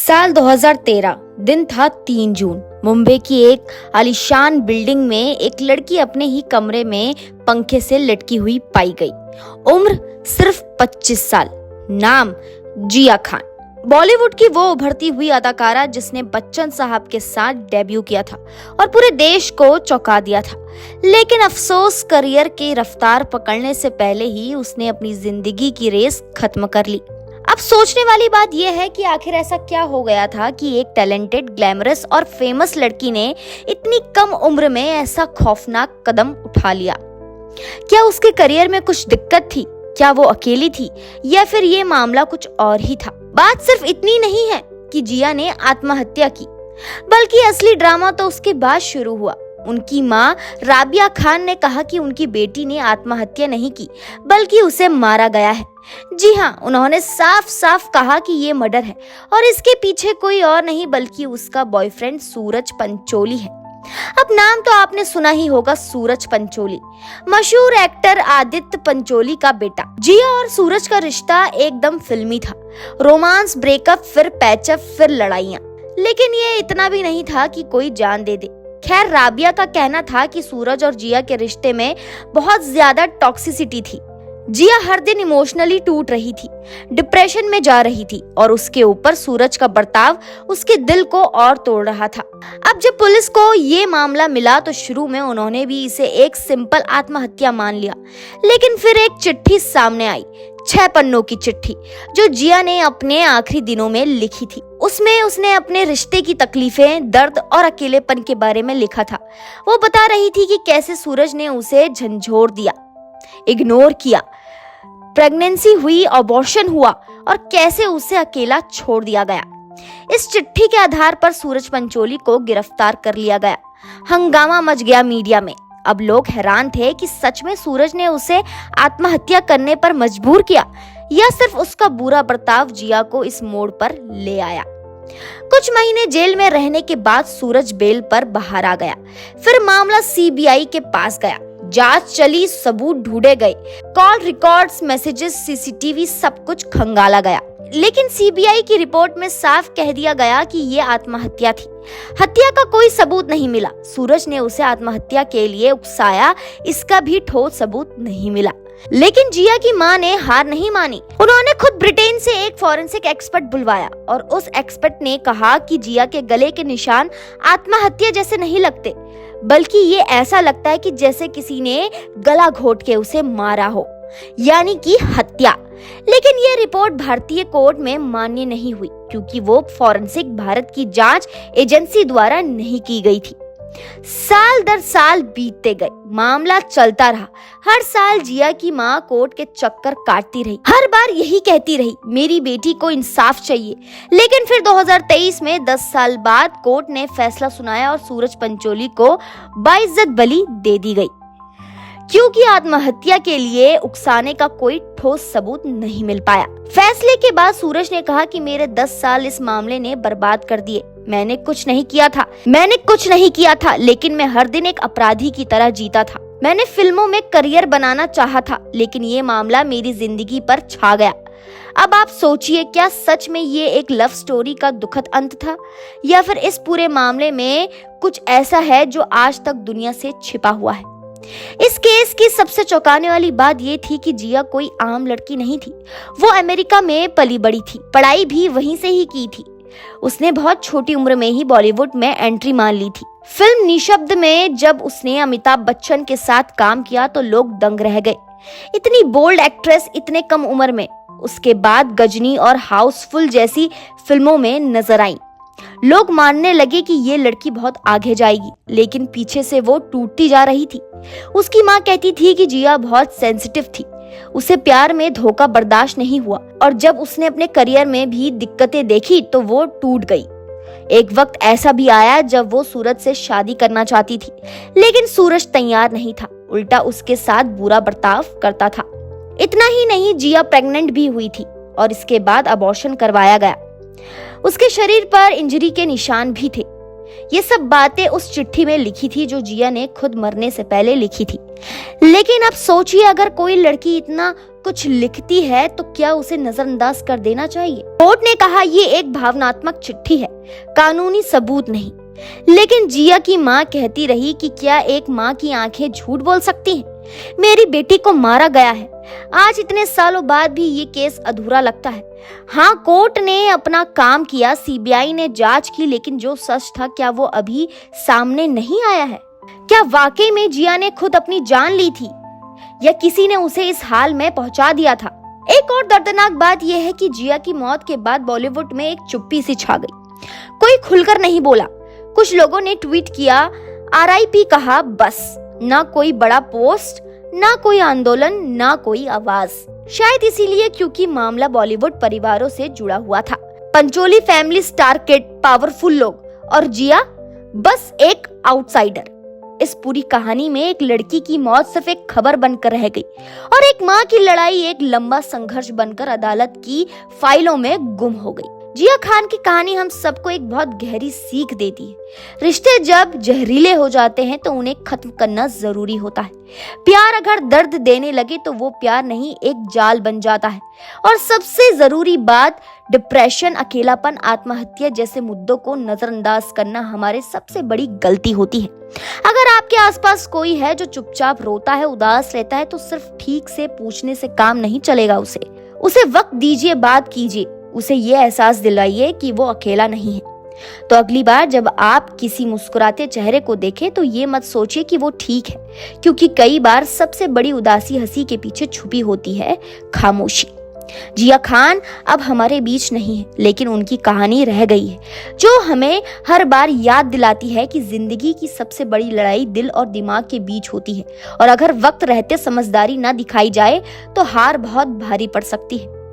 साल 2013 दिन था 3 जून। मुंबई की एक आलीशान बिल्डिंग में एक लड़की अपने ही कमरे में पंखे से लटकी हुई पाई गई। उम्र सिर्फ 25 साल। नाम जिया खान। बॉलीवुड की वो उभरती हुई अदाकारा जिसने बच्चन साहब के साथ डेब्यू किया था और पूरे देश को चौंका दिया था। लेकिन अफसोस, करियर की रफ्तार पकड़ने से पहले ही उसने अपनी जिंदगी की रेस खत्म कर ली। अब सोचने वाली बात यह है कि आखिर ऐसा क्या हो गया था कि एक टैलेंटेड, ग्लैमरस और फेमस लड़की ने इतनी कम उम्र में ऐसा खौफनाक कदम उठा लिया। क्या उसके करियर में कुछ दिक्कत थी? क्या वो अकेली थी या फिर ये मामला कुछ और ही था? बात सिर्फ इतनी नहीं है कि जिया ने आत्महत्या की, बल्कि असली ड्रामा तो उसके बाद शुरू हुआ। उनकी माँ राबिया खान ने कहा कि उनकी बेटी ने आत्महत्या नहीं की, बल्कि उसे मारा गया है। जी हाँ, उन्होंने साफ साफ कहा कि ये मर्डर है और इसके पीछे कोई और नहीं बल्कि उसका बॉयफ्रेंड सूरज पंचोली है। अब नाम तो आपने सुना ही होगा, सूरज पंचोली, मशहूर एक्टर आदित्य पंचोली का बेटा। जिया और सूरज का रिश्ता एकदम फिल्मी था। रोमांस, ब्रेकअप, फिर पैचअप, फिर लड़ाइयाँ। लेकिन ये इतना भी नहीं था कि कोई जान दे दे। खैर, राबिया का कहना था कि सूरज और जिया के रिश्ते में बहुत ज्यादा टॉक्सिसिटी थी। जिया हर दिन इमोशनली टूट रही थी, डिप्रेशन में जा रही थी और उसके ऊपर सूरज का बर्ताव उसके दिल को और तोड़ रहा था। अब जब पुलिस को ये मामला मिला तो शुरू में उन्होंने भी इसे एक सिंपल आत्महत्या मान लिया। लेकिन फिर एक चिट्ठी सामने आई, 6 पन्नों की चिट्ठी जो जिया ने अपने आखिरी दिनों में लिखी थी। उसमें उसने अपने रिश्ते की तकलीफें, दर्द और अकेलेपन के बारे में लिखा था। वो बता रही थी कि कैसे सूरज ने उसे झंझोर दिया, इग्नोर किया, प्रेगनेंसी हुई, अबॉर्शन हुआ और कैसे उसे अकेला छोड़ दिया गया। इस चिट्ठी के आधार पर सूरज पंचोली को गिरफ्तार कर लिया गया। हंगामा मच गया मीडिया में। अब लोग हैरान थे कि सच में सूरज ने उसे आत्महत्या करने पर मजबूर किया या सिर्फ उसका बुरा बर्ताव जिया को इस मोड़ पर ले आया। कुछ महीने जेल में रहने के बाद सूरज बेल पर बाहर आ गया। फिर मामला सीबीआई के पास गया। जांच चली, सबूत ढूंढे गए, कॉल रिकॉर्ड्स, मैसेजेस, सीसीटीवी, सब कुछ खंगाला गया। लेकिन सीबीआई की रिपोर्ट में साफ कह दिया गया कि ये आत्महत्या थी। हत्या का कोई सबूत नहीं मिला। सूरज ने उसे आत्महत्या के लिए उकसाया, इसका भी ठोस सबूत नहीं मिला। लेकिन जिया की मां ने हार नहीं मानी। उन्होंने खुद ब्रिटेन से एक फॉरेंसिक एक्सपर्ट बुलवाया और उस एक्सपर्ट ने कहा कि जिया के गले के निशान आत्महत्या जैसे नहीं लगते, बल्कि ये ऐसा लगता है कि जैसे किसी ने गला घोट के उसे मारा हो, यानी कि हत्या। लेकिन ये रिपोर्ट भारतीय कोर्ट में मान्य नहीं हुई क्योंकि वो फॉरेंसिक भारत की जांच एजेंसी द्वारा नहीं की गई थी। साल दर साल बीतते गए, मामला चलता रहा। हर साल जिया की मां कोर्ट के चक्कर काटती रही, हर बार यही कहती रही, मेरी बेटी को इंसाफ चाहिए। लेकिन फिर 2023 में 10 साल बाद कोर्ट ने फैसला सुनाया और सूरज पंचोली को बाइज्जत बरी दे दी गई, क्योंकि आत्महत्या के लिए उकसाने का कोई ठोस सबूत नहीं मिल पाया। फैसले के बाद सूरज ने कहा कि मेरे 10 साल इस मामले ने बर्बाद कर दिए। मैंने कुछ नहीं किया था, लेकिन मैं हर दिन एक अपराधी की तरह जीता था। मैंने फिल्मों में करियर बनाना चाहा था, लेकिन ये मामला मेरी जिंदगी पर छा गया। अब आप सोचिए, क्या सच में ये एक लव स्टोरी का दुखद अंत था या फिर इस पूरे मामले में कुछ ऐसा है जो आज तक दुनिया से छिपा हुआ है? इस केस की सबसे चौंकाने वाली बात ये थी कि जिया कोई आम लड़की नहीं थी। वो अमेरिका में पली बड़ी थी, पढ़ाई भी वहीं से ही की थी। उसने बहुत छोटी उम्र में ही बॉलीवुड में एंट्री मान ली थी। फिल्म निशब्द में जब उसने अमिताभ बच्चन के साथ काम किया तो लोग दंग रह गए। इतनी बोल्ड एक्ट्रेस इतने कम उम्र में। उसके बाद गजनी और हाउसफुल जैसी फिल्मों में नजर आई। लोग मानने लगे कि ये लड़की बहुत आगे जाएगी, लेकिन पीछे से वो टूटती जा रही थी। उसकी माँ कहती थी कि जिया बहुत सेंसिटिव थी, उसे प्यार में धोखा बर्दाश्त नहीं हुआ और जब उसने अपने करियर में भी दिक्कतें देखी तो वो टूट गई। एक वक्त ऐसा भी आया जब वो सूरज से शादी करना चाहती थी, लेकिन सूरज तैयार नहीं था, उल्टा उसके साथ बुरा बर्ताव करता था। इतना ही नहीं, जिया प्रेग्नेंट भी हुई थी और इसके बाद अबॉर्शन करवाया गया। उसके शरीर पर इंजरी के निशान भी थे। ये सब बातें उस चिट्ठी में लिखी थी जो जिया ने खुद मरने से पहले लिखी थी। लेकिन अब सोचिए, अगर कोई लड़की इतना कुछ लिखती है तो क्या उसे नजरअंदाज कर देना चाहिए? कोर्ट ने कहा ये एक भावनात्मक चिट्ठी है, कानूनी सबूत नहीं। लेकिन जिया की माँ कहती रही कि क्या एक माँ की आंखें झूठ बोल सकती हैं? मेरी बेटी को मारा गया है। आज इतने सालों बाद भी ये केस अधूरा लगता है। हाँ, कोर्ट ने अपना काम किया, सीबीआई ने जांच की, लेकिन जो सच था क्या वो अभी सामने नहीं आया है? क्या वाकई में जिया ने खुद अपनी जान ली थी या किसी ने उसे इस हाल में पहुंचा दिया था? एक और दर्दनाक बात यह है कि जिया की मौत के बाद बॉलीवुड में एक चुप्पी सी छा गई। कोई खुलकर नहीं बोला। कुछ लोगों ने ट्वीट किया, RIP कहा, बस। ना कोई बड़ा पोस्ट, ना कोई आंदोलन, ना कोई आवाज। शायद इसीलिए क्योंकि मामला बॉलीवुड परिवारों से जुड़ा हुआ था। Pancholi family, star kid, powerful लोग, और जिया बस एक आउटसाइडर। इस पूरी कहानी में एक लड़की की मौत सिर्फ एक खबर बनकर रह गई और एक माँ की लड़ाई एक लंबा संघर्ष बनकर अदालत की फाइलों में गुम हो गई। जिया खान की कहानी हम सबको एक बहुत गहरी सीख देती है। रिश्ते जब जहरीले हो जाते हैं तो उन्हें खत्म करना जरूरी होता है। प्यार अगर दर्द देने लगे तो वो प्यार नहीं, एक जाल बन जाता है। और सबसे जरूरी बात, डिप्रेशन, अकेलापन, आत्महत्या जैसे मुद्दों को नजरअंदाज करना हमारे सबसे बड़ी गलती होती है। अगर आपके आसपास कोई है जो चुपचाप रोता है, उदास रहता है, तो सिर्फ ठीक से पूछने से काम नहीं चलेगा। उसे वक्त दीजिए, बात कीजिए, उसे ये एहसास दिलाइए कि वो अकेला नहीं है। तो अगली बार जब आप किसी मुस्कुराते चेहरे को देखें तो ये मत सोचिए कि वो ठीक है, क्योंकि कई बार सबसे बड़ी उदासी हंसी के पीछे छुपी होती है खामोशी। जिया खान अब हमारे बीच नहीं है, लेकिन उनकी कहानी रह गई है, जो हमें हर बार याद दिलाती है कि जिंदगी की सबसे बड़ी लड़ाई दिल और दिमाग के बीच होती है। और अगर वक्त रहते समझदारी ना दिखाई जाए तो हार बहुत भारी पड़ सकती है।